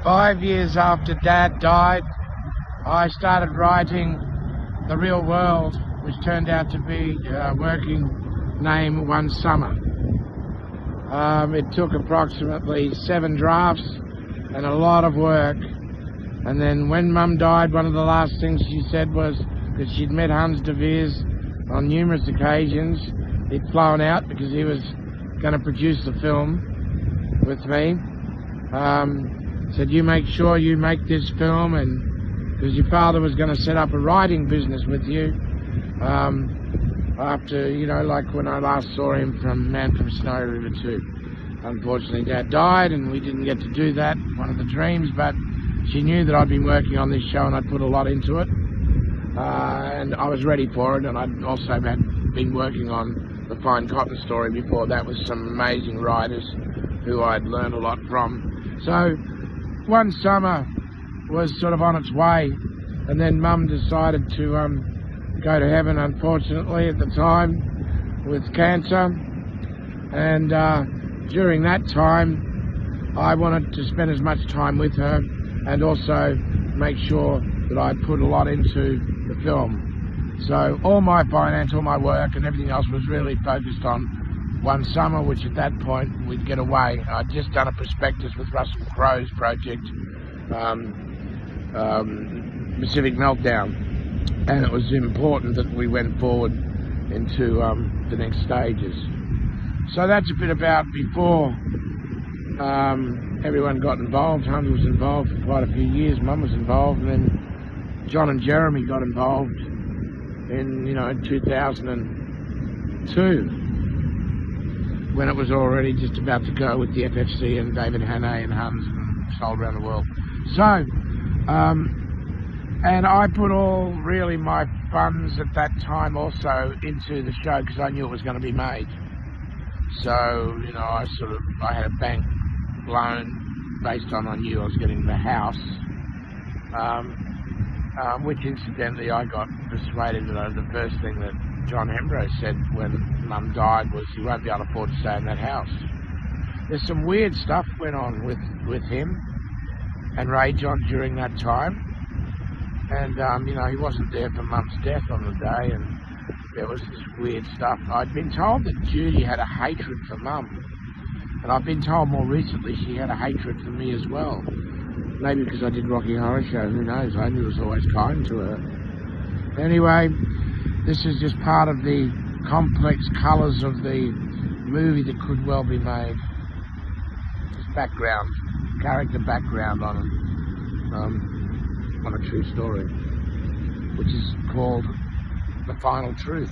5 years after Dad died, I started writing The Real World, which turned out to be a working name one summer. It took approximately 7 drafts and a lot of work. And then when Mum died, one of the last things she said was that she'd met Hans de Veers on numerous occasions. He'd flown out because he was going to produce the film with me. Said, you make sure you make this film, and because your father was going to set up a writing business with you. After, you know, like when I last saw him from Man from Snow River 2. Unfortunately, Dad died and we didn't get to do that, one of the dreams, but she knew that I'd been working on this show and I'd put a lot into it. And I was ready for it, and I'd also been working on The Fine Cotton Story before that with some amazing writers who I'd learned a lot from. So one summer was sort of on its way, and then Mum decided to go to heaven, unfortunately, at the time with cancer. And during that time I wanted to spend as much time with her and also make sure that I put a lot into the film. So all my finance, all my work and everything else was really focused on one summer, which at that point we'd get away. I'd just done a prospectus with Russell Crowe's project, Pacific Meltdown, and it was important that we went forward into the next stages. So that's a bit about before everyone got involved. Hans was involved for quite a few years, Mum was involved, and then John and Jeremy got involved in, you know, 2002, when it was already just about to go with the FFC and David Hannay and Hans and sold around the world. So, and I put all really my funds at that time also into the show because I knew it was going to be made. So, you know, I had a bank loan based on I knew I was getting the house, which incidentally I got persuaded that the first thing that John Hembrow said when Mum died was he won't be able to afford to stay in that house. There's some weird stuff went on with him and Rayjon during that time, and you know, he wasn't there for Mum's death on the day, and there was this weird stuff. I'd been told that Judy had a hatred for Mum, and I've been told more recently she had a hatred for me as well. Maybe because I did Rocky Horror Show, who knows? I was always kind to her. Anyway, this is just part of the complex colours of the movie that could well be made. Just background, character background on a true story, which is called The Final Truth.